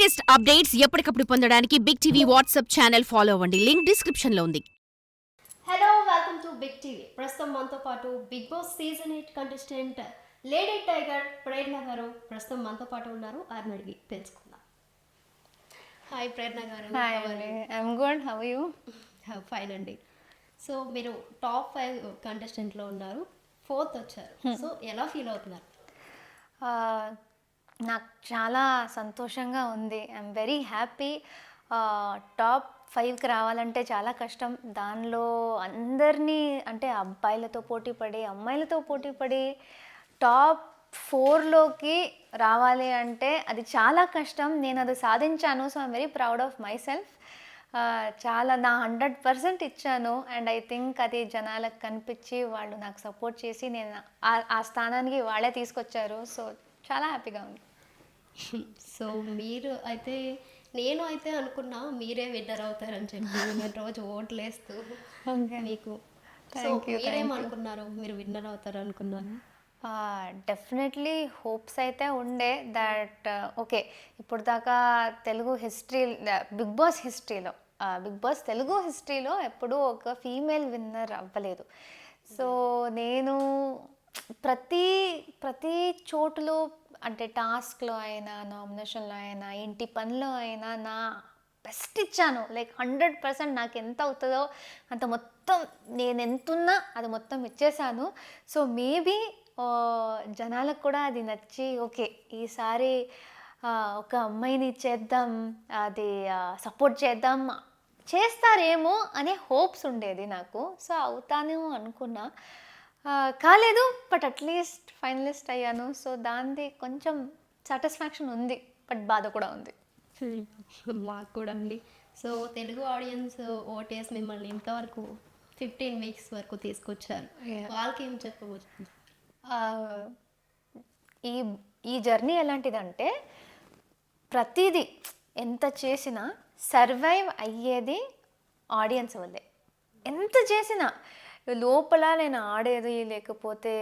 Latest updates ఎప్పటికప్పుడు పొందడానికి big TV WhatsApp channel follow అవ్వండి. లింక్ డిస్క్రిప్షన్ లో ఉంది. Hello welcome to big TV. ప్రస్తుతం మనతో పాటు big boss season 8 contestant lady tiger Prerana garu ప్రస్తుతం మనతో పాటు ఉన్నారు. ఆమెను అడిగి తెలుసుకుందాం. హాయ్ ప్రేరణ గారు. I'm good. How you? Fine అండి. సో మీరు టాప్ 5 కంటెస్టెంట్లో ఉన్నారు, 4th వచ్చారు. సో ఎలా ఫీల్ అవుతున్నారు? నాకు చాలా సంతోషంగా ఉంది. I'm very happy. టాప్ 5కి రావాలంటే చాలా కష్టం. దానిలో అందరినీ అంటే అబ్బాయిలతో పోటీపడి అమ్మాయిలతో పోటీపడి టాప్ 4లోకి రావాలి అంటే అది చాలా కష్టం. నేను అది సాధించాను. So I'm very proud of my self. చాలా నా 100% ఇచ్చాను. అండ్ ఐ థింక్ అది జనాలకు కనిపించి వాళ్ళు నాకు సపోర్ట్ చేసి నేను ఆ స్థానానికి వాళ్ళే తీసుకొచ్చారు. సో చాలా హ్యాపీగా ఉంది. సో మీరు అయితే నేను అయితే అనుకున్నా మీరే విన్నర్ అవుతారని చెప్పి నేను రోజు ఓట్లు వేస్తూ మీకు. సో మీరేమనుకున్నారు? మీరు విన్నర్ అవుతారు అనుకున్నారు? డెఫినెట్లీ హోప్స్ అయితే ఉండే దట్ ఓకే ఇప్పుడు దాకా తెలుగు హిస్టరీ బిగ్ బాస్ హిస్టరీలో బిగ్ బాస్ తెలుగు హిస్టరీలో ఎప్పుడూ ఒక ఫీమేల్ విన్నర్ అవ్వలేదు. సో నేను ప్రతి చోటులో అంటే టాస్క్లో అయినా నామినేషన్లో అయినా ఇంటి పనిలో అయినా నా బెస్ట్ ఇచ్చాను. లైక్ 100% నాకు ఎంత అవుతుందో అంత మొత్తం నేను ఎంతున్నా అది మొత్తం ఇచ్చేసాను. సో మేబీ జనాలకు కూడా అది నచ్చి ఓకే ఈసారి ఒక అమ్మాయిని చేద్దాం, అది సపోర్ట్ చేస్తారేమో అనే హోప్స్ ఉండేది నాకు. సో అవుతాను అనుకున్నా, కాలేదు. బట్ అట్లీస్ట్ ఫైనలిస్ట్ అయ్యాను. సో దానిది కొంచెం సాటిస్ఫాక్షన్ ఉంది, బట్ బాధ కూడా ఉంది. మాకు కూడా అండి. సో తెలుగు ఆడియన్స్ ఓటేసి మిమ్మల్ని ఇంతవరకు 15 వీక్స్ వరకు తీసుకొచ్చారు. వాళ్ళకి ఏం చెప్పవచ్చు? ఈ జర్నీ ఎలాంటిదంటే ప్రతిదీ ఎంత చేసినా సర్వైవ్ అయ్యేది ఆడియన్స్ వల్లే. ఎంత చేసినా లోపల నేను ఆడేది లేకపోతే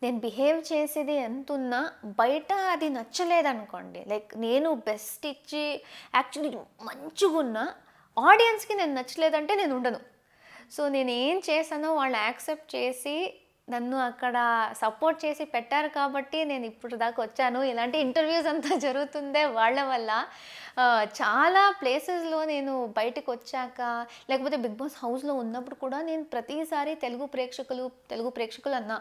నేను బిహేవ్ చేసేది ఎంతున్నా బయట అది నచ్చలేదనుకోండి, లైక్ నేను బెస్ట్ ఇచ్చి యాక్చువల్లీ మంచిగా ఉన్నా ఆడియన్స్కి నేను నచ్చలేదంటే నేను ఉండను. సో నేను ఏం చేశానో వాళ్ళు యాక్సెప్ట్ చేసి నన్ను అక్కడ సపోర్ట్ చేసి పెట్టారు కాబట్టి నేను ఇప్పుడు దాకా వచ్చాను. ఇలాంటి ఇంటర్వ్యూస్ అంతా జరుగుతుందే వాళ్ళ వల్ల. చాలా ప్లేసెస్లో నేను బయటకు వచ్చాక లేకపోతే బిగ్ బాస్ హౌస్లో ఉన్నప్పుడు కూడా నేను ప్రతిసారి తెలుగు ప్రేక్షకులు అన్నా.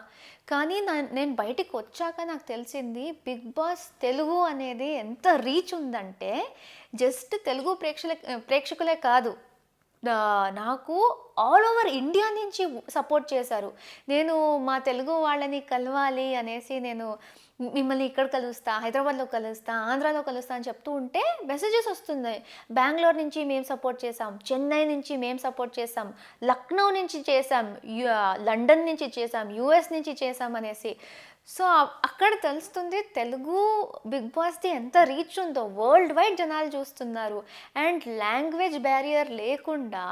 కానీ నేను బయటకు వచ్చాక నాకు తెలిసింది బిగ్ బాస్ తెలుగు అనేది ఎంత రీచ్ ఉందంటే జస్ట్ తెలుగు ప్రేక్షకులే కాదు, నాకు ఆల్ ఓవర్ ఇండియా నుంచి సపోర్ట్ చేశారు. నేను మా తెలుగు వాళ్ళని కలవాలి అనేసి నేను మిమ్మల్ని ఇక్కడ కలుస్తా, హైదరాబాద్లో కలుస్తా, ఆంధ్రాలో కలుస్తా అని చెప్తూ ఉంటే మెసేజెస్ వస్తున్నాయి. బెంగళూరు నుంచి మేము సపోర్ట్ చేసాం, చెన్నై నుంచి మేము సపోర్ట్ చేసాం, లక్నో నుంచి చేసాం, లండన్ నుంచి చేసాం, యూఎస్ నుంచి చేసాం అనేసి. సో అక్కడ తెలుస్తుంది తెలుగు బిగ్ బాస్ది ఎంత రీచ్ ఉందో. వరల్డ్ వైడ్ జనాలు చూస్తున్నారు. అండ్ లాంగ్వేజ్ బ్యారియర్ లేకుండా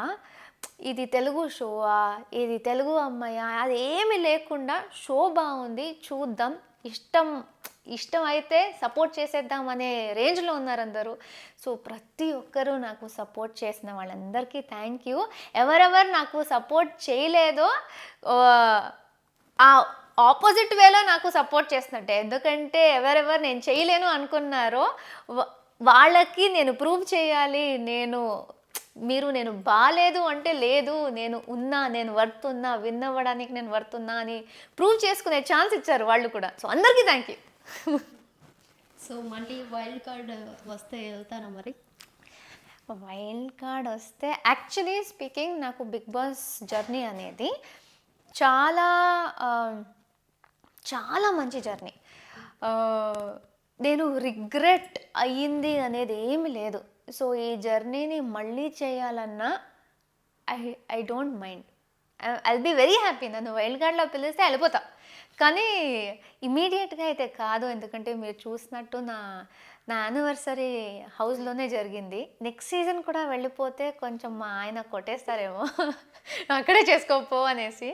ఇది తెలుగు షోవా, ఇది తెలుగు అమ్మాయా, అది ఏమి లేకుండా షో బాగుంది, చూద్దాం, ఇష్టం అయితే సపోర్ట్ చేసేద్దాం అనే రేంజ్లో ఉన్నారు అందరూ. సో ప్రతి ఒక్కరూ నాకు సపోర్ట్ చేసిన వాళ్ళందరికీ థ్యాంక్ యూ. ఎవరెవరు నాకు సపోర్ట్ చేయలేదో ఆ ఆపోజిట్ వేలో నాకు సపోర్ట్ చేస్తున్నట్టే. ఎందుకంటే ఎవరెవరు నేను చేయలేను అనుకున్నారో వాళ్ళకి నేను ప్రూవ్ చేయాలి. నేను బాగాలేదు అంటే లేదు, నేను వర్త్ ఉన్నా, విన్ అవ్వడానికి నేను వర్త్ ఉన్నా అని ప్రూవ్ చేసుకునే ఛాన్స్ ఇచ్చారు వాళ్ళు కూడా. సో అందరికీ థ్యాంక్ యూ. సో మళ్ళీ వైల్డ్ కార్డ్ వస్తే వెళ్తారా మరి? వైల్డ్ కార్డ్ వస్తే యాక్చువల్లీ స్పీకింగ్ నాకు బిగ్ బాస్ జర్నీ అనేది చాలా చాలా మంచి జర్నీ. నేను రిగ్రెట్ అయ్యింది అనేది ఏమి లేదు. సో ఈ జర్నీని మళ్ళీ చేయాలన్నా I don't mind. I'll be very happy. నన్ను వైల్డ్ కార్డ్లో పిలిస్తే వెళ్ళిపోతా, కానీ ఇమీడియట్గా అయితే కాదు. ఎందుకంటే మీరు చూసినట్టు నా యానివర్సరీ హౌస్లోనే జరిగింది. నెక్స్ట్ సీజన్ కూడా వెళ్ళిపోతే కొంచెం మా ఆయన కొట్టేస్తారేమో అక్కడే చేసుకోపో అనేసి.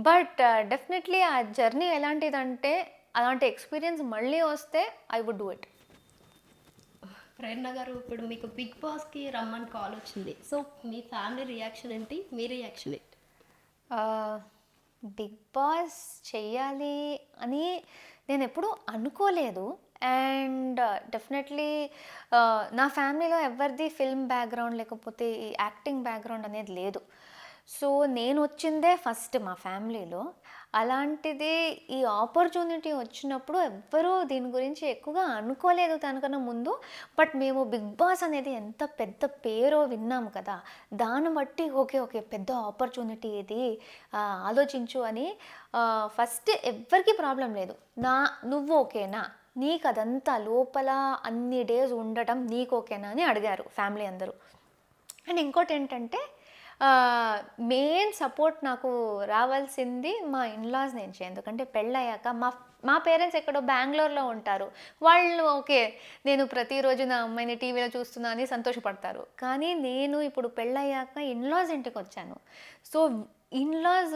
బట్ డెఫినెట్లీ ఆ జర్నీ ఎలాంటిదంటే అలాంటి ఎక్స్పీరియన్స్ మళ్ళీ వస్తే ఐ వుడ్ డూ ఇట్. ప్రేరణ గారు, ఇప్పుడు మీకు బిగ్ బాస్కి రమ్మని కాల్ వచ్చింది. సో మీ ఫ్యామిలీ రియాక్షన్ ఏంటి, మీ రియాక్షన్ ఏంటి? బిగ్ బాస్ చెయ్యాలి అని నేను ఎప్పుడూ అనుకోలేదు. అండ్ డెఫినెట్లీ నా ఫ్యామిలీలో ఎవరిది ఫిల్మ్ బ్యాక్గ్రౌండ్ లేకపోతే ఈ యాక్టింగ్ బ్యాక్గ్రౌండ్ అనేది లేదు. సో నేను వచ్చిందే ఫస్ట్ మా ఫ్యామిలీలో. అలాంటిది ఈ ఆపర్చునిటీ వచ్చినప్పుడు ఎవ్వరూ దీని గురించి ఎక్కువగా అనుకోలేదు దానికన్నా ముందు. బట్ మేము బిగ్ బాస్ అనేది ఎంత పెద్ద పేరో విన్నాము కదా, దాన్ని బట్టి ఓకే ఓకే పెద్ద ఆపర్చునిటీ ఇది, ఆలోచించు అని ఫస్ట్ ఎవ్వరికీ ప్రాబ్లం లేదు. నువ్వు ఓకేనా, నీకు అదంతా లోపల అన్ని డేస్ ఉండటం నీకు ఓకేనా అని అడిగారు ఫ్యామిలీ అందరూ. అండ్ ఇంకోటి ఏంటంటే మెయిన్ సపోర్ట్ నాకు రావాల్సింది మా ఇన్లాస్ నుంచి. ఎందుకంటే పెళ్ళయ్యాక మా పేరెంట్స్ ఎక్కడో బెంగళూరులో ఉంటారు. వాళ్ళు ఓకే నేను ప్రతిరోజు నా అమ్మాయిని టీవీలో చూస్తున్నా అని సంతోషపడతారు. కానీ నేను ఇప్పుడు పెళ్ళయ్యాక ఇన్లాస్ ఇంటికి వచ్చాను. సో ఇన్లాస్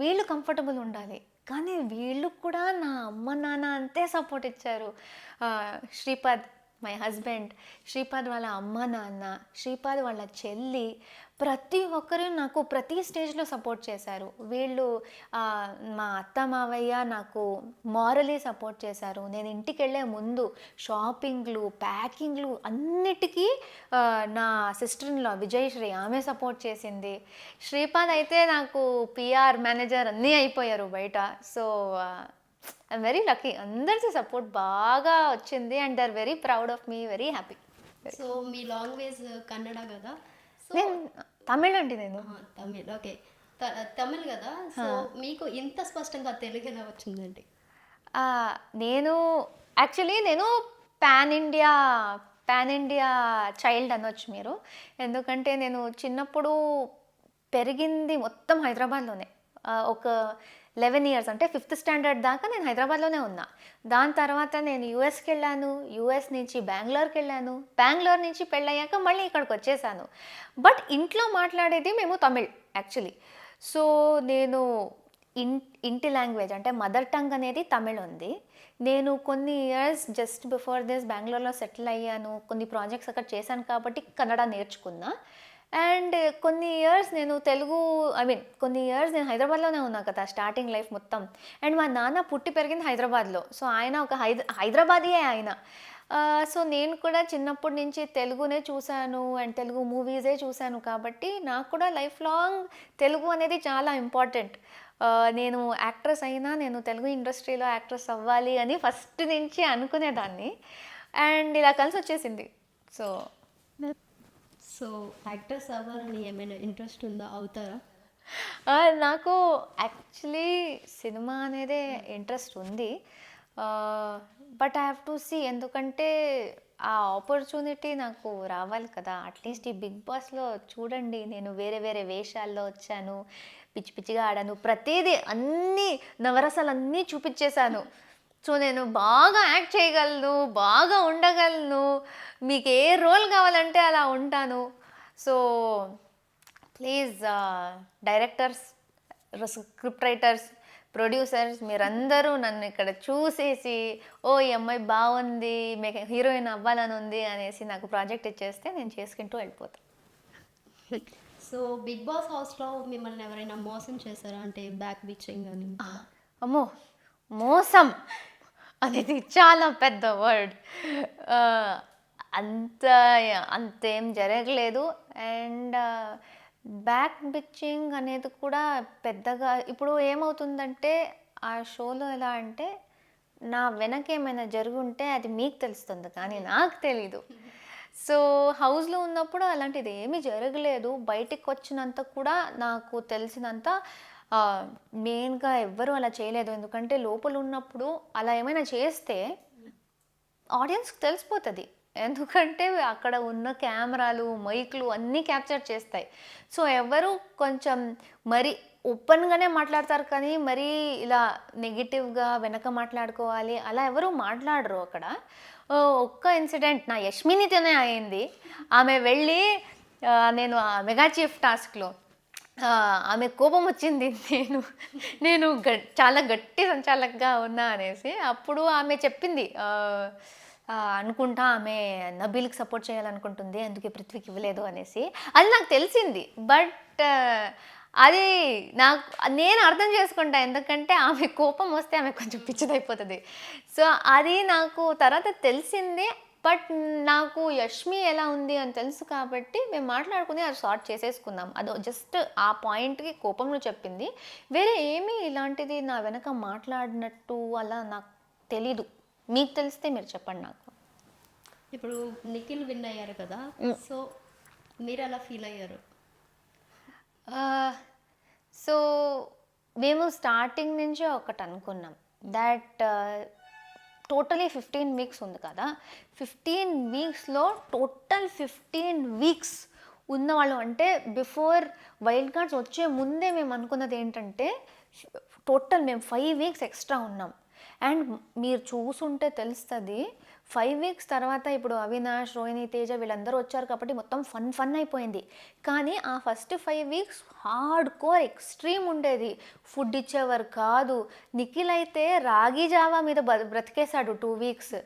వీళ్ళు కంఫర్టబుల్ ఉండాలి, కానీ వీళ్ళు కూడా నా అమ్మ నాన్న అంతే సపోర్ట్ ఇచ్చారు. శ్రీపాద్ మై హస్బెండ్, శ్రీపాద్ వాళ్ళ అమ్మ నాన్న, శ్రీపాద్ వాళ్ళ చెల్లి, ప్రతి ఒక్కరు నాకు ప్రతి స్టేజ్లో సపోర్ట్ చేశారు. వీళ్ళు మా అత్త మావయ్య నాకు మారలీ సపోర్ట్ చేశారు. నేను ఇంటికి వెళ్ళే ముందు షాపింగ్లు ప్యాకింగ్లు అన్నిటికీ నా సిస్టర్ ఇన్ లా విజయశ్రీ ఆమె సపోర్ట్ చేసింది. శ్రీపాద్ అయితే నాకు పిఆర్ మేనేజర్ అన్నీ అయిపోయారు బయట. సో ఐఎమ్ వెరీ లక్కీ, అందరికీ సపోర్ట్ బాగా వచ్చింది. And they are very proud of me, very happy. So మీ లాంగ్వేజ్ కన్నడ కదా? సో నేను తమిళ్ అండి. నేను తమిళ్, ఓకే. తమిళ్ కదా, సో మీకు ఇంత స్పష్టంగా తెలుగు ఎలా వచ్చిందండి? నేను యాక్చువల్లీ పాన్ ఇండియా చైల్డ్ అనొచ్చు మీరు. ఎందుకంటే నేను చిన్నప్పుడు పెరిగింది మొత్తం హైదరాబాద్లోనే. ఒక 11 years అంటే 5th standard దాకా నేను హైదరాబాద్లోనే ఉన్నా. దాని తర్వాత నేను యూఎస్కి వెళ్ళాను, యూఎస్ నుంచి బెంగళూరుకి వెళ్ళాను, బెంగళూరు నుంచి పెళ్ళయ్యాక మళ్ళీ ఇక్కడికి వచ్చేసాను. బట్ ఇంట్లో మాట్లాడేది మేము తమిళ్ యాక్చువల్లీ. సో నేను ఇంటి లాంగ్వేజ్ అంటే మదర్ టంగ్ అనేది తమిళ్ ఉంది. నేను కొన్ని ఇయర్స్ జస్ట్ బిఫోర్ దిస్ బెంగళూరులో సెటిల్ అయ్యాను, కొన్ని ప్రాజెక్ట్స్ అక్కడ చేశాను కాబట్టి కన్నడ నేర్చుకున్నా. అండ్ కొన్ని ఇయర్స్ నేను కొన్ని ఇయర్స్ నేను హైదరాబాద్లోనే ఉన్నా కదా స్టార్టింగ్ లైఫ్ మొత్తం. అండ్ మా నాన్న పుట్టి పెరిగింది హైదరాబాద్లో. సో ఆయన ఒక హైదరాబాదీయే ఆయన. సో నేను కూడా చిన్నప్పటి నుంచి తెలుగునే చూశాను అండ్ తెలుగు మూవీసే చూశాను కాబట్టి నాకు కూడా లైఫ్ లాంగ్ తెలుగు అనేది చాలా ఇంపార్టెంట్. నేను యాక్ట్రెస్ అయినా నేను తెలుగు ఇండస్ట్రీలో యాక్ట్రెస్ అవ్వాలి అని ఫస్ట్ నుంచి అనుకునేదాన్ని. అండ్ ఇలా కలిసి వచ్చేసింది. సో యాక్టర్స్ అవ్వాలని ఏమైనా ఇంట్రెస్ట్ ఉందా, అవుతారా? నాకు యాక్చువల్లీ సినిమా అనేదే ఇంట్రెస్ట్ ఉంది. But I have to see, ఎందుకంటే ఆ ఆపర్చునిటీ నాకు రావాలి కదా. అట్లీస్ట్ ఈ బిగ్ బాస్లో చూడండి, నేను వేరే వేరే వేషాల్లో వచ్చాను, పిచ్చి పిచ్చిగా ఆడాను, ప్రతిదీ అన్నీ నవరసాలు అన్నీ చూపించేశాను. సో నేను బాగా యాక్ట్ చేయగలను, బాగా ఉండగలను, మీకు ఏ రోల్ కావాలంటే అలా ఉంటాను. So please directors, script writers, producers మీరందరూ నన్ను ఇక్కడ చూసేసి ఈ అమ్మాయి బాగుంది, మీకు హీరోయిన్ అవ్వాలని ఉంది అనేసి నాకు ప్రాజెక్ట్ ఇచ్చేస్తే నేను చేసుకుంటూ వెళ్ళిపోతాను. సో బిగ్ బాస్ హౌస్లో మిమ్మల్ని ఎవరైనా మోసం చేశారా, అంటే బ్యాక్ బిచ్చింగ్ అని? అమ్మో, మోసం అనేది చాలా పెద్ద వర్డ్. అంతేం జరగలేదు. అండ్ బ్యాక్ బిచ్చింగ్ అనేది కూడా పెద్దగా ఇప్పుడు ఏమవుతుందంటే ఆ షోలో ఎలా అంటే నా వెనక ఏమైనా జరుగుంటే అది మీకు తెలుస్తుంది కానీ నాకు తెలీదు. సో హౌస్లో ఉన్నప్పుడు అలాంటిది ఏమీ జరగలేదు. బయటికి వచ్చినంత కూడా నాకు తెలిసినంత మెయిన్గా ఎవ్వరూ అలా చేయలేదు. ఎందుకంటే లోపల ఉన్నప్పుడు అలా ఏమైనా చేస్తే ఆడియన్స్కి తెలిసిపోతుంది. ఎందుకంటే అక్కడ ఉన్న కెమెరాలు, మైక్లు అన్నీ క్యాప్చర్ చేస్తాయి. సో ఎవరు కొంచెం మరి ఓపెన్గానే మాట్లాడతారు కానీ మరీ ఇలా నెగిటివ్గా వెనక మాట్లాడుకోవాలి అలా ఎవరు మాట్లాడరు అక్కడ. ఒక్క ఇన్సిడెంట్ నా యష్మినితోనే అయింది. ఆమె వెళ్ళి నేను మెగా చీఫ్ టాస్క్లో ఆమె కోపం వచ్చింది, నేను చాలా గట్టి సంచాలకుగా ఉన్నా అనేసి. అప్పుడు ఆమె చెప్పింది, అనుకుంటా ఆమె నబీల్కి సపోర్ట్ చేయాలనుకుంటుంది, అందుకే పృథ్వీకి ఇవ్వలేదు అనేసి. అది నాకు తెలిసింది. బట్ అది నేను అర్థం చేసుకుంటా, ఎందుకంటే ఆమె కోపం వస్తే ఆమె కొంచెం పిచ్చిదైపోతుంది. సో అది నాకు తర్వాత తెలిసిందే. బట్ నాకు యష్మి ఎలా ఉంది అని తెలుసు కాబట్టి మేము మాట్లాడుకుని అది సార్ట్ చేసేసుకుందాం. అది జస్ట్ ఆ పాయింట్కి కోపంలో చెప్పింది, వేరే ఏమీ ఇలాంటిది నా వెనక మాట్లాడినట్టు అలా నాకు తెలీదు. మీకు తెలిస్తే మీరు చెప్పండి నాకు. ఇప్పుడు నిఖిల్ విన్ అయ్యారు కదా, సో మీరు ఎలా ఫీల్ అయ్యారు? సో మేము స్టార్టింగ్ నుంచే ఒకటి అనుకున్నాం, దట్ టోటలీ 15 వీక్స్ ఉంది కదా, 15 వీక్స్లో టోటల్ 15 వీక్స్ ఉన్నవాళ్ళు, అంటే బిఫోర్ వైల్డ్ కార్డ్స్ వచ్చే ముందే మేము అనుకున్నది ఏంటంటే టోటల్ మేము 5 వీక్స్ ఎక్స్ట్రా ఉన్నాం. అండ్ మీరు చూసుంటే తెలుస్తుంది, 5 వీక్స్ తర్వాత ఇప్పుడు అవినాష్, రోహిణి, తేజ వీళ్ళందరూ వచ్చారు కాబట్టి మొత్తం ఫన్ అయిపోయింది. కానీ ఆ first 5 weeks hard core extreme ఉండేది. ఫుడ్ ఇచ్చేవారు కాదు. నిఖిల్ అయితే రాగి జావా మీద బ్రతికేశాడు 2 వీక్స్.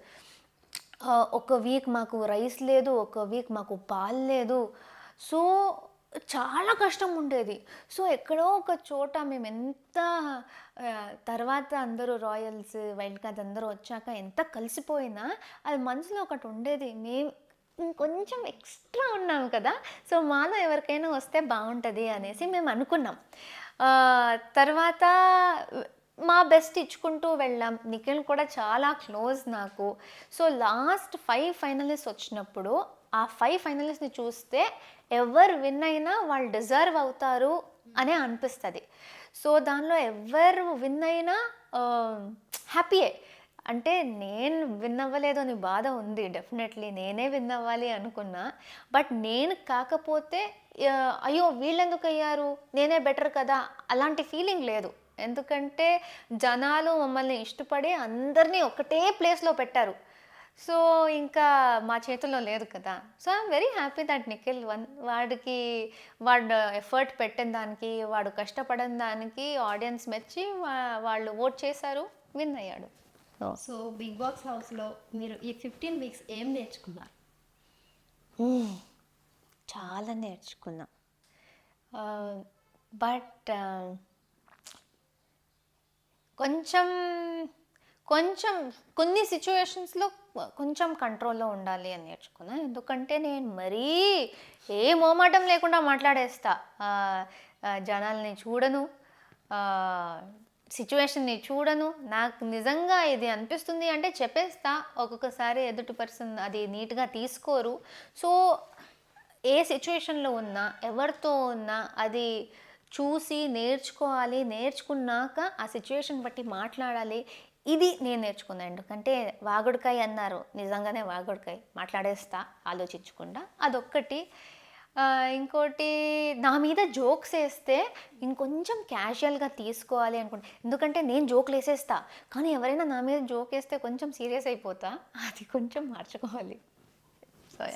ఒక వీక్ మాకు రైస్ లేదు, ఒక వీక్ మాకు పాలు లేదు. సో చాలా కష్టం ఉండేది. సో ఎక్కడో ఒక చోట మేము ఎంత తర్వాత అందరూ రాయల్స్, వైల్డ్ కార్డ్స్ అందరూ వచ్చాక ఎంత కలిసిపోయినా అది మనసులో ఒకటి ఉండేది, మేము ఇంకొంచెం ఎక్స్ట్రా ఉన్నాము కదా, సో మాలో ఎవరికైనా వస్తే బాగుంటుంది అనేసి మేము అనుకున్నాం. తర్వాత మా బెస్ట్ ఇచ్చుకుంటూ వెళ్ళాం. నిఖిల్ కూడా చాలా క్లోజ్ నాకు. సో లాస్ట్ 5 ఫైనలిస్ట్ వచ్చినప్పుడు ఆ 5 ఫైనలిస్ట్ని చూస్తే ఎవరు విన్ అయినా వాళ్ళు డిజర్వ్ అవుతారు అనే అనిపిస్తుంది. సో దానిలో ఎవరు విన్ అయినా హ్యాపీయే. అంటే నేను విన్ అవ్వలేదు అని బాధ ఉంది, డెఫినెట్లీ నేనే విన్ అవ్వాలి అనుకున్నా. బట్ నేను కాకపోతే అయ్యో వీళ్ళెందుకు అయ్యారు, నేనే బెటర్ కదా అలాంటి ఫీలింగ్ లేదు. ఎందుకంటే జనాలు మమ్మల్ని ఇష్టపడి అందరినీ ఒకటే ప్లేస్లో పెట్టారు. సో ఇంకా మా చేతుల్లో లేదు కదా. So I'm very happy that Nikhil one. వాడు ఎఫర్ట్ పెట్టిన దానికి, వాడు కష్టపడిన దానికి ఆడియన్స్ మెచ్చి వాళ్ళు ఓట్ చేశారు, విన్ అయ్యాడు. సో బిగ్ బాస్ హౌస్లో మీరు ఈ 15 వీక్స్ ఏం నేర్చుకున్నారు? చాలా నేర్చుకున్నా. బట్ కొంచెం కొన్ని సిచ్యువేషన్స్లో కొంచెం కంట్రోల్లో ఉండాలి అని నేర్చుకున్నా. ఎందుకంటే నేను మరీ ఏ మోమాటం లేకుండా మాట్లాడేస్తా. జనాల్ని చూడను, సిచ్యువేషన్ని చూడను. నాకు నిజంగా ఇది అనిపిస్తుంది అంటే చెప్పేస్తా. ఒక్కొక్కసారి ఎదుటి పర్సన్ అది నీట్గా తీసుకోరు. సో ఏ సిచ్యువేషన్లో ఉన్నా, ఎవరితో ఉన్నా అది చూసి నేర్చుకోవాలి. నేర్చుకున్నాక ఆ సిచ్యువేషన్ బట్టి మాట్లాడాలి. ఇది నేను నేర్చుకున్నాను. ఎందుకంటే వాగుడుకాయ అన్నారు, నిజంగానే వాగుడుకాయ మాట్లాడేస్తా ఆలోచించకుండా. అదొక్కటి. ఇంకోటి, నా మీద జోక్స్ వేస్తే ఇంకొంచెం క్యాజువల్గా తీసుకోవాలి అనుకుంటా. ఎందుకంటే నేను జోక్లు వేసేస్తా, కానీ ఎవరైనా నా మీద జోక్ వేస్తే కొంచెం సీరియస్ అయిపోతా. అది కొంచెం మార్చుకోవాలి.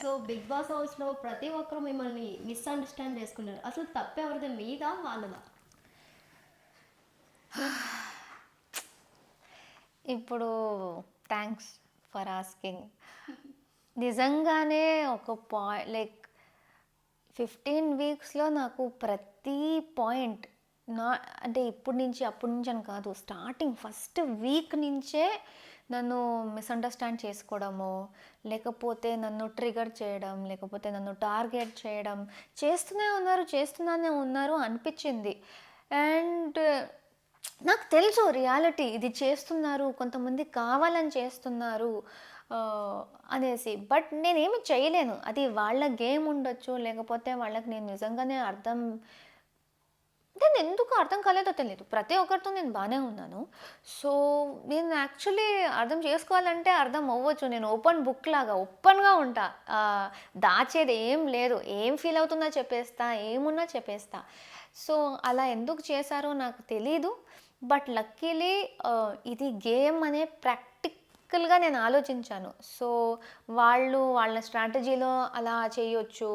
సో బిగ్ బాస్ హౌస్లో ప్రతి ఒక్కరు మిమ్మల్ని మిస్అండర్స్టాండ్ చేసుకున్నారు. అసలు తప్పెవరిది, మీదా వాళ్ళదా? ఇప్పుడు థ్యాంక్స్ ఫర్ ఆస్కింగ్. నిజంగానే ఒక లైక్ 15 వీక్స్లో నాకు ప్రతి పాయింట్ అంటే అప్పటి నుంచి అని కాదు, స్టార్టింగ్ ఫస్ట్ వీక్ నుంచే నన్ను మిస్అండర్స్టాండ్ చేసుకోవడము, లేకపోతే నన్ను ట్రిగర్ చేయడం, లేకపోతే నన్ను టార్గెట్ చేయడం చేస్తూనే ఉన్నారు అనిపించింది. అండ్ నాకు తెలుసు రియాలిటీ, ఇది చేస్తున్నారు, కొంతమంది కావాలని చేస్తున్నారు అనేసి. బట్ నేనేమి చేయలేను. అది వాళ్ళ గేమ్ ఉండొచ్చు, లేకపోతే వాళ్ళకి నేను నిజంగానే నేను ఎందుకు అర్థం కాలేదో తెలియదు. ప్రతి ఒక్కరితో నేను బాగానే ఉన్నాను. సో నేను యాక్చువల్లీ అర్థం చేసుకోవాలంటే అర్థం అవ్వచ్చు. నేను ఓపెన్ బుక్ లాగా ఓపెన్గా ఉంటా. దాచేది ఏం లేదు. ఏం ఫీల్ అవుతుందో చెప్పేస్తా, ఏమున్నా చెప్పేస్తా. సో అలా ఎందుకు చేశారో నాకు తెలీదు. బట్ లక్కీలీ ఇది గేమ్ అనే ప్రాక్టికల్గా నేను ఆలోచించాను. సో వాళ్ళ స్ట్రాటజీలో అలా చేయొచ్చు,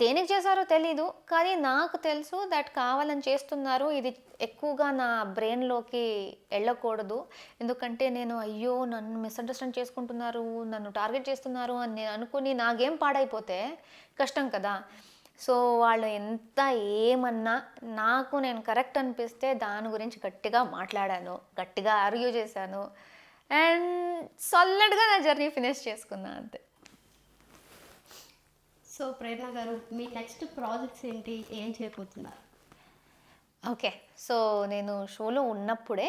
దేనికి చేశారో తెలీదు, కానీ నాకు తెలుసు దట్ కావాలని చేస్తున్నారు, ఇది ఎక్కువగా నా బ్రెయిన్లోకి వెళ్ళకూడదు. ఎందుకంటే నేను అయ్యో నన్ను మిస్అండర్స్టాండ్ చేసుకుంటున్నారు, నన్ను టార్గెట్ చేస్తున్నారు అని నేను అనుకుని నా గేమ్ పాడైపోతే కష్టం కదా. సో వాళ్ళు ఎంత ఏమన్నా నాకు నేను కరెక్ట్ అనిపిస్తే దాని గురించి గట్టిగా మాట్లాడాను, గట్టిగా ఆర్గ్యూ చేశాను, అండ్ సాలిడ్గా నా జర్నీ ఫినిష్ చేసుకున్నాను అంతే. సో ప్రేరణ గారు, మీ నెక్స్ట్ ప్రాజెక్ట్స్ ఏంటి, ఏం చేయబోతున్నారు? ఓకే, సో నేను షోలో ఉన్నప్పుడే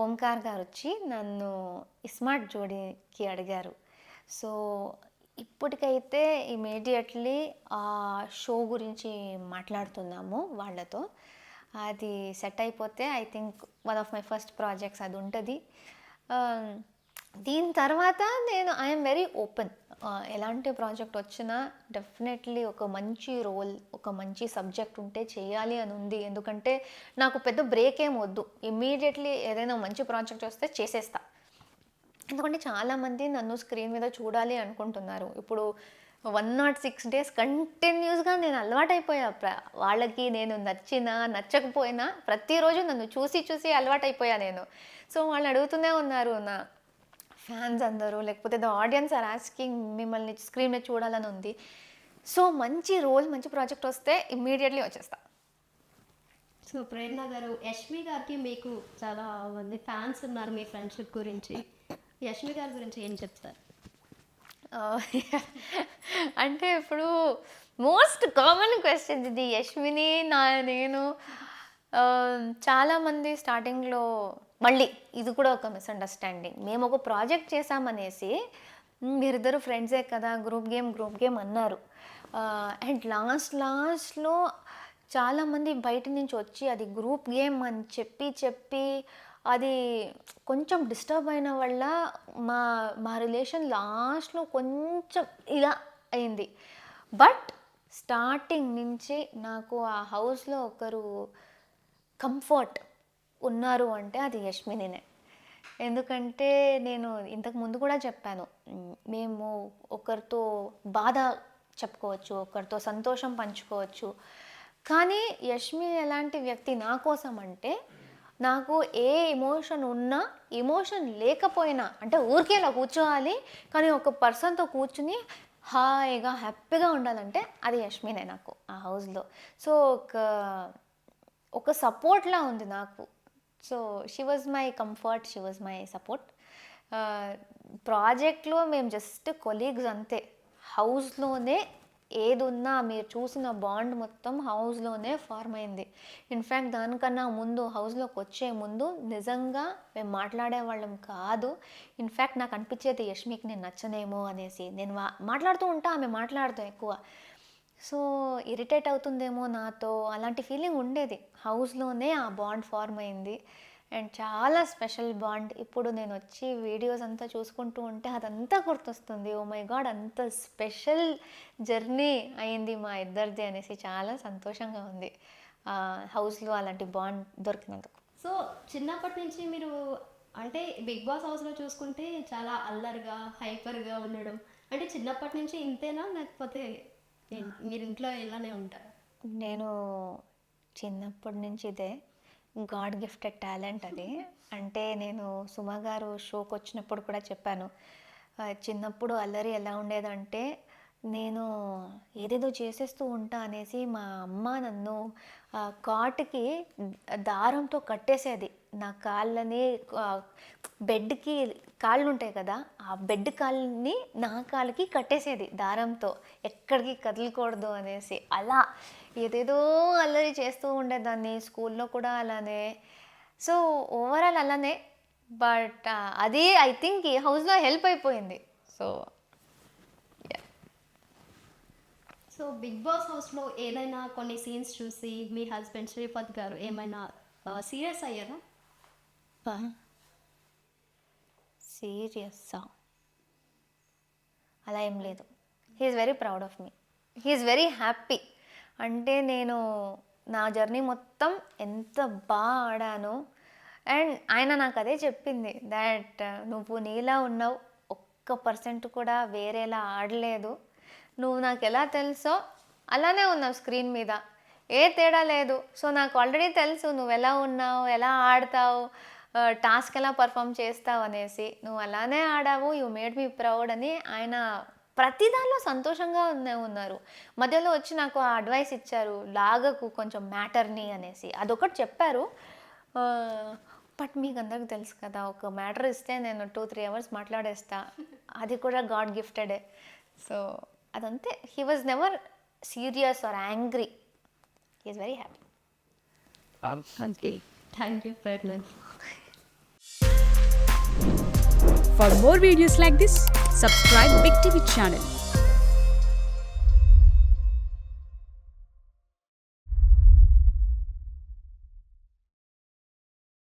ఓంకార్ గారు వచ్చి నన్ను స్మార్ట్ జోడీకి అడిగారు. సో ఇప్పటికైతే ఇమీడియట్లీ ఆ షో గురించి మాట్లాడుతున్నాము వాళ్ళతో. అది సెట్ అయిపోతే I think one of my first projects అది ఉంటుంది. దీని తర్వాత నేను ఐఎమ్ వెరీ ఓపెన్, ఎలాంటి ప్రాజెక్ట్ వచ్చినా డెఫినెట్లీ ఒక మంచి రోల్, ఒక మంచి సబ్జెక్ట్ ఉంటే చేయాలి అని ఉంది. ఎందుకంటే నాకు పెద్ద బ్రేక్ ఏం వద్దు, ఇమ్మీడియట్లీ ఏదైనా మంచి ప్రాజెక్ట్ వస్తే చేసేస్తా. ఎందుకంటే చాలామంది నన్ను స్క్రీన్ మీద చూడాలి అనుకుంటున్నారు. ఇప్పుడు 106 days కంటిన్యూస్గా నేను అలవాటైపోయా. వాళ్ళకి నేను నచ్చినా నచ్చకపోయినా ప్రతిరోజు నన్ను చూసి చూసి అలవాటైపోయా నేను. సో వాళ్ళు అడుగుతూనే ఉన్నారు, నా ఫ్యాన్స్ అందరూ, లేకపోతే ద ఆడియన్స్ ఆర్ ఆస్కింగ్ మిమ్మల్ని స్క్రీన్ మీద చూడాలని ఉంది. సో మంచి రోల్, మంచి ప్రాజెక్ట్ వస్తే ఇమ్మీడియట్లీ వచ్చేస్తా. సో ప్రేరణ గారు, యష్మి గారికి మీకు చాలా మంది ఫ్యాన్స్ ఉన్నారు మీ ఫ్రెండ్షిప్ గురించి. యష్మి గారి గురించి ఏం చెప్తారు? అంటే ఇప్పుడు మోస్ట్ కామన్ క్వశ్చన్ ఇది. యష్మిని నేను చాలామంది స్టార్టింగ్లో, మళ్ళీ ఇది కూడా ఒక మిస్అండర్స్టాండింగ్, మేము ఒక ప్రాజెక్ట్ చేసామనేసి మీరిద్దరు ఫ్రెండ్సే కదా, గ్రూప్ గేమ్ అన్నారు. అండ్ లాస్ట్లో చాలామంది బయట నుంచి వచ్చి అది గ్రూప్ గేమ్ అని చెప్పి అది కొంచెం డిస్టర్బ్ అయిన వల్ల మా రిలేషన్ లాస్ట్లో కొంచెం ఇలా అయింది. బట్ స్టార్టింగ్ నుంచి నాకు ఆ హౌస్లో ఒకరు కంఫర్ట్ ఉన్నారు అంటే అది యష్మినినే. ఎందుకంటే నేను ఇంతకు ముందు కూడా చెప్పాను, మేము ఒకరితో బాధ చెప్పుకోవచ్చు, ఒకరితో సంతోషం పంచుకోవచ్చు. కానీ యష్మి ఎలాంటి వ్యక్తి నా కోసం అంటే, నాకు ఏ ఎమోషన్ ఉన్నా, ఎమోషన్ లేకపోయినా, అంటే ఊరికేలా కూర్చోవాలి, కానీ ఒక పర్సన్తో కూర్చుని హాయిగా హ్యాపీగా ఉండాలంటే అది యష్మినే నాకు ఆ హౌస్లో. సో ఒక సపోర్ట్లా ఉంది నాకు. So she was my comfort, she was my support. ప్రాజెక్ట్లో మేము జస్ట్ కొలీగ్స్ అంతే. హౌస్లోనే ఏదున్నా మీరు చూసిన బాండ్ మొత్తం హౌస్లోనే ఫార్మ్ అయింది. ఇన్ఫ్యాక్ట్ దానికన్నా ముందు, హౌస్లోకి వచ్చే ముందు నిజంగా మేము మాట్లాడేవాళ్ళం కాదు. ఇన్ఫ్యాక్ట్ నాకు అనిపించేది యష్మికి నేను నచ్చనేమో అనేసి. నేను మాట్లాడుతూ ఉంటా, ఆమె మాట్లాడుతూ ఎక్కువ. సో ఇరిటేట్ అవుతుందేమో నాతో, అలాంటి ఫీలింగ్ ఉండేది. హౌస్లోనే ఆ బాండ్ ఫార్మ్ అయింది అండ్ చాలా స్పెషల్ బాండ్. ఇప్పుడు నేను వచ్చి వీడియోస్ అంతా చూసుకుంటూ ఉంటే అదంతా గుర్తొస్తుంది. ఓ మై గాడ్, అంత స్పెషల్ జర్నీ అయింది మా ఇద్దరిది అనేసి చాలా సంతోషంగా ఉంది హౌస్లో అలాంటి బాండ్ దొరికినందుకు. సో చిన్నప్పటి నుంచి మీరు, అంటే బిగ్ బాస్ హౌస్లో చూసుకుంటే చాలా అల్లరిగా, హైపర్గా ఉండడం, అంటే చిన్నప్పటి నుంచి ఇంతేనా, లేకపోతే మీరు ఇంట్లో ఇలానే ఉంటారు? నేను చిన్నప్పటి నుంచి ఇదే గాడ్ గిఫ్టెడ్ టాలెంట్ అది. అంటే నేను సుమ గారు షోకి వచ్చినప్పుడు కూడా చెప్పాను, చిన్నప్పుడు అల్లరి ఎలా ఉండేదంటే నేను ఏదేదో చేసేస్తూ ఉంటా అనేసి మా అమ్మ నన్ను కాటుకి దారంతో కట్టేసేది. నా కాళ్ళని, బెడ్కి కాళ్ళు ఉంటాయి కదా, ఆ బెడ్ కాళ్ళని నా కాళ్ళకి కట్టేసేది దారంతో, ఎక్కడికి కదలకూడదు అనేసి. అలా ఏదేదో అల్లరి చేస్తూ ఉండేదాన్ని. స్కూల్లో కూడా అలానే. సో ఓవరాల్ అలానే. బట్ అది ఐ థింక్ ఈ హౌస్లో హెల్ప్ అయిపోయింది. సో బిగ్ బాస్ హౌస్లో ఏదైనా కొన్ని సీన్స్ చూసి మీ హస్బెండ్ శ్రీపద్ గారు ఏమైనా సీరియస్ అయ్యారా? సీరియస్సా? అలా ఏం లేదు. He's very proud of me, he's very happy. అంటే నేను నా జర్నీ మొత్తం ఎంత బాగా ఆడాను. అండ్ ఆయన నాకు అదే చెప్పింది, దాట్ నువ్వు నీలా ఉన్నావు, 1% కూడా వేరేలా ఆడలేదు. నువ్వు నాకు ఎలా తెలుసో అలానే ఉన్నావు స్క్రీన్ మీద, ఏ తేడా లేదు. సో నాకు ఆల్రెడీ తెలుసు నువ్వు ఎలా ఉన్నావు, ఎలా ఆడతావు, టాస్క్ ఎలా పర్ఫామ్ చేస్తావు అనేసి. నువ్వు అలానే ఆడావు, యూ మేడ్ మీ ప్రౌడ్ అని ఆయన ప్రతి దానిలో సంతోషంగా ఉన్నారు. మధ్యలో వచ్చి నాకు ఆ అడ్వైస్ ఇచ్చారు, లాగకు కొంచెం మ్యాటర్ని అనేసి, అదొకటి చెప్పారు. బట్ మీకు అందరికి తెలుసు కదా, ఒక మ్యాటర్ ఇస్తే నేను 2-3 అవర్స్ మాట్లాడేస్తా, అది కూడా గాడ్ గిఫ్టెడే. సో అదంతే. He was never serious or angry, he is very happy. Thank you Fernand. For more videos like this, subscribe Big TV channel.